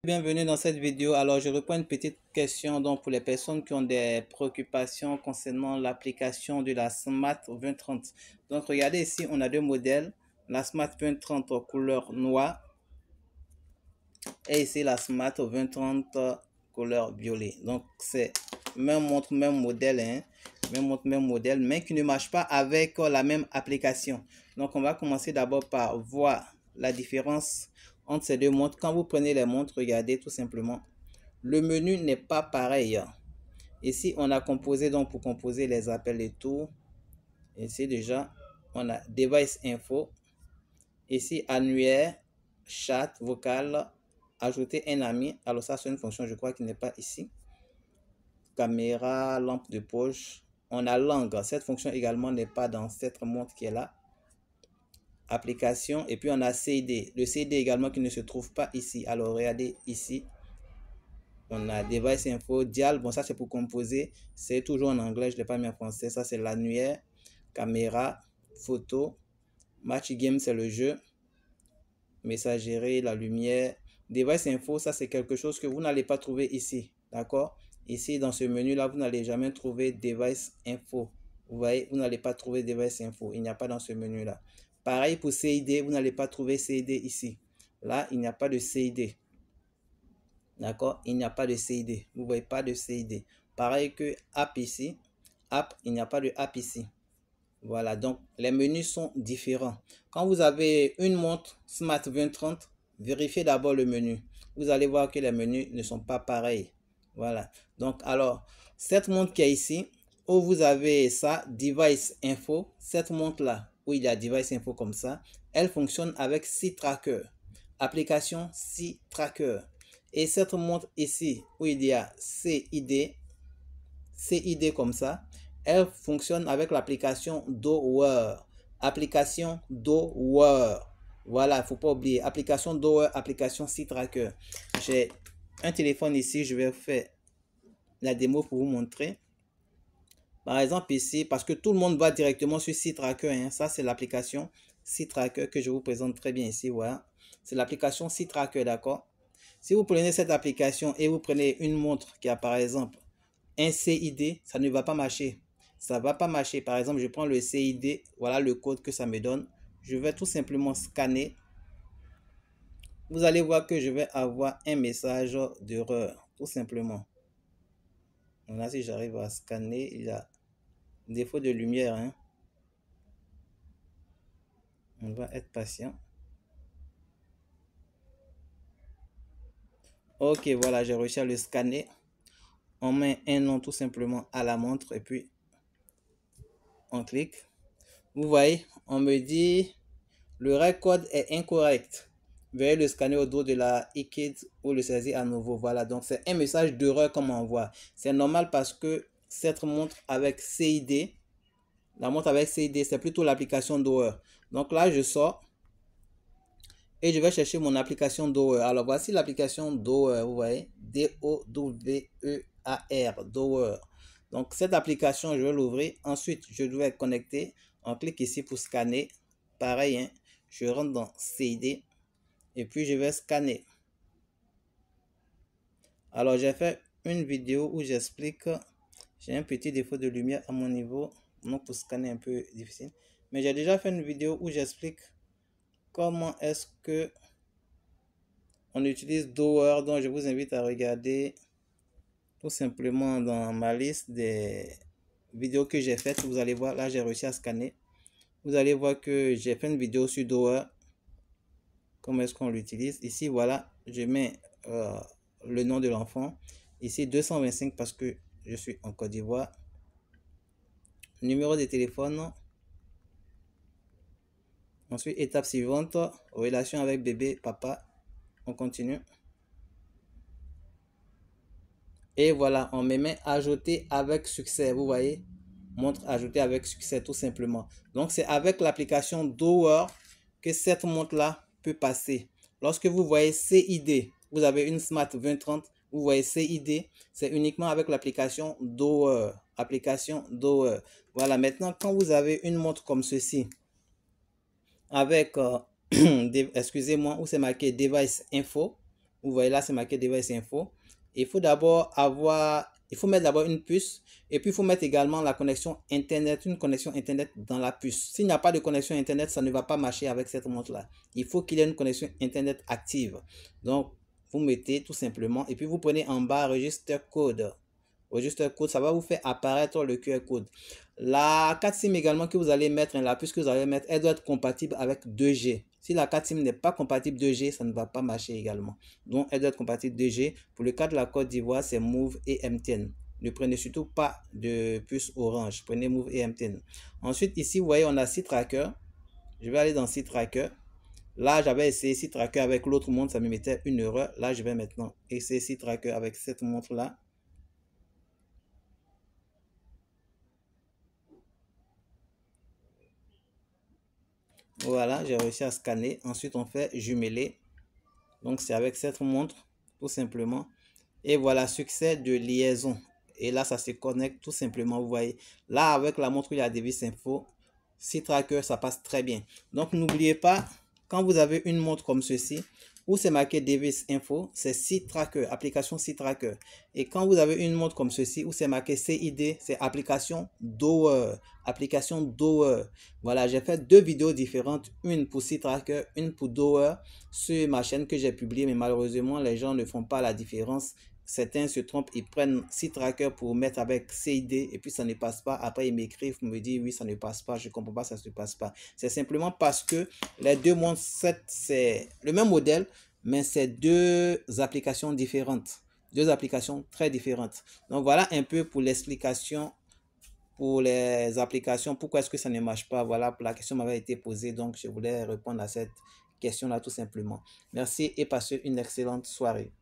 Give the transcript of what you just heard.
Bienvenue dans cette vidéo. Alors, je reprends une petite question donc pour les personnes qui ont des préoccupations concernant l'application de la Smart 2030. Donc, regardez ici, on a deux modèles. La Smart 2030 couleur noire et ici la Smart 2030 couleur violet. Donc, c'est même montre, même modèle, hein. Même montre, même modèle, mais qui ne marche pas avec la même application. Donc, on va commencer d'abord par voir la différence entre ces deux montres. Quand vous prenez les montres, regardez tout simplement. Le menu n'est pas pareil. Ici, on a composé, donc pour composer les appels et tout. Ici, déjà, on a Device Info. Ici, annuaire, chat, vocal, ajouter un ami. Alors ça, c'est une fonction, je crois, qui n'est pas ici. Caméra, lampe de poche. On a langue. Cette fonction également n'est pas dans cette montre qui est là. Application. Et puis, on a CD. Le CD également qui ne se trouve pas ici. Alors, regardez ici. On a Device Info, Dial. Bon, ça, c'est pour composer. C'est toujours en anglais. Je ne l'ai pas mis en français. Ça, c'est l'annuaire. Caméra, photo. Match Game, c'est le jeu. Messagerie, la lumière. Device Info, ça, c'est quelque chose que vous n'allez pas trouver ici. D'accord? Ici, dans ce menu-là, vous n'allez jamais trouver Device Info. Vous voyez, vous n'allez pas trouver Device Info. Il n'y a pas dans ce menu-là. Pareil pour CID, vous n'allez pas trouver CID ici. Là, il n'y a pas de CID. D'accord? Il n'y a pas de CID. Vous ne voyez pas de CID. Pareil que App ici. App, il n'y a pas de App ici. Voilà, donc les menus sont différents. Quand vous avez une montre Smart 2030, vérifiez d'abord le menu. Vous allez voir que les menus ne sont pas pareils. Voilà. Donc, alors, cette montre qui est ici, où vous avez ça, Device Info, cette montre-là, où il y a Device Info comme ça, elle fonctionne avec C-Tracker. Application C-Tracker. Et cette montre ici, où il y a CID comme ça, elle fonctionne avec l'application Dower. Application Dower. Voilà, il ne faut pas oublier. Application Dower, application C-Tracker. J'ai un téléphone ici, je vais faire la démo pour vous montrer. Par exemple ici, parce que tout le monde va directement sur C-Tracker. Hein. Ça, c'est l'application C-Tracker que je vous présente très bien ici. Voilà. C'est l'application C-Tracker, d'accord? Si vous prenez cette application et vous prenez une montre qui a par exemple un CID, ça ne va pas marcher. Ça ne va pas marcher. Par exemple, je prends le CID, voilà le code que ça me donne. Je vais tout simplement scanner. Vous allez voir que je vais avoir un message d'erreur, tout simplement. Là, si j'arrive à scanner, il y a défaut de lumière. Hein. On va être patient. Ok, voilà, j'ai réussi à le scanner. On met un nom tout simplement à la montre et puis on clique. Vous voyez, on me dit le record est incorrect. Veuillez le scanner au dos de la e-kit ou le saisir à nouveau. Voilà, donc c'est un message d'erreur qu'on m'envoie. C'est normal parce que cette montre avec CID, la montre avec CID, c'est plutôt l'application Dower. Donc là, je sors et je vais chercher mon application Dower. Alors voici l'application Dower, vous voyez, D-O-W-E-A-R, Dower. Donc cette application, je vais l'ouvrir. Ensuite, je dois être connecté. On clique ici pour scanner. Pareil, hein, je rentre dans CID et puis je vais scanner. Alors j'ai fait une vidéo où j'explique, j'ai un petit défaut de lumière à mon niveau, donc pour scanner un peu difficile. Mais j'ai déjà fait une vidéo où j'explique comment est-ce que on utilise Dower, donc je vous invite à regarder tout simplement dans ma liste des vidéos que j'ai faites. Vous allez voir, là j'ai réussi à scanner. Vous allez voir que j'ai fait une vidéo sur Dower. Comment est-ce qu'on l'utilise? Ici, voilà, je mets le nom de l'enfant. Ici, 225 parce que je suis en Côte d'Ivoire. Numéro de téléphone. Ensuite, étape suivante, relation avec bébé, papa. On continue. Et voilà, on me met ajouter avec succès. Vous voyez, montre ajouter avec succès tout simplement. Donc, c'est avec l'application Dower que cette montre-là peut passer. Lorsque vous voyez CID, vous avez une Smart 2030, vous voyez CID, c'est uniquement avec l'application Dower. Application Dower. Voilà, maintenant, quand vous avez une montre comme ceci, avec, excusez-moi, où c'est marqué Device Info, Vous voyez là, c'est marqué device info. Il faut mettre d'abord une puce et puis il faut mettre également la connexion Internet, une connexion Internet dans la puce. S'il n'y a pas de connexion Internet, ça ne va pas marcher avec cette montre-là. Il faut qu'il y ait une connexion Internet active. Donc, vous mettez tout simplement et puis vous prenez en bas registre code. Registre code, ça va vous faire apparaître le QR code. La carte SIM également que vous allez mettre, la puce que vous allez mettre, elle doit être compatible avec 2G. Si la carte SIM n'est pas compatible 2G, ça ne va pas marcher également. Donc, elle doit être compatible 2G. Pour le cas de la Côte d'Ivoire, c'est Move et MTN. Ne prenez surtout pas de puce Orange. Prenez Move et MTN. Ensuite, ici, vous voyez, on a SeaTracker. Je vais aller dans SeaTracker. Là, j'avais essayé SeaTracker avec l'autre montre, ça me mettait une erreur. Là, je vais maintenant essayer SeaTracker avec cette montre-là. Voilà, j'ai réussi à scanner. Ensuite, on fait jumeler. Donc, c'est avec cette montre, tout simplement. Et voilà, succès de liaison. Et là, ça se connecte tout simplement. Vous voyez, là, avec la montre, il y a Device Info. SeaTracker, ça passe très bien. Donc, n'oubliez pas, quand vous avez une montre comme ceci, où c'est marqué Device Info, c'est SeaTracker, application SeaTracker. Et quand vous avez une montre comme ceci, où c'est marqué CID, c'est application Doer. Application Doer. Voilà, j'ai fait deux vidéos différentes, une pour SeaTracker, une pour Doer, sur ma chaîne que j'ai publiée, mais malheureusement, les gens ne font pas la différence. Certains se trompent, ils prennent SeaTracker pour mettre avec CID et puis ça ne passe pas. Après, ils m'écrivent pour me dire oui, ça ne passe pas, je ne comprends pas, ça ne se passe pas. C'est simplement parce que les deux montres, c'est le même modèle, mais c'est deux applications différentes. Deux applications très différentes. Donc voilà un peu pour l'explication pour les applications. Pourquoi est-ce que ça ne marche pas? Voilà, la question m'avait été posée, donc je voulais répondre à cette question-là tout simplement. Merci et passez une excellente soirée.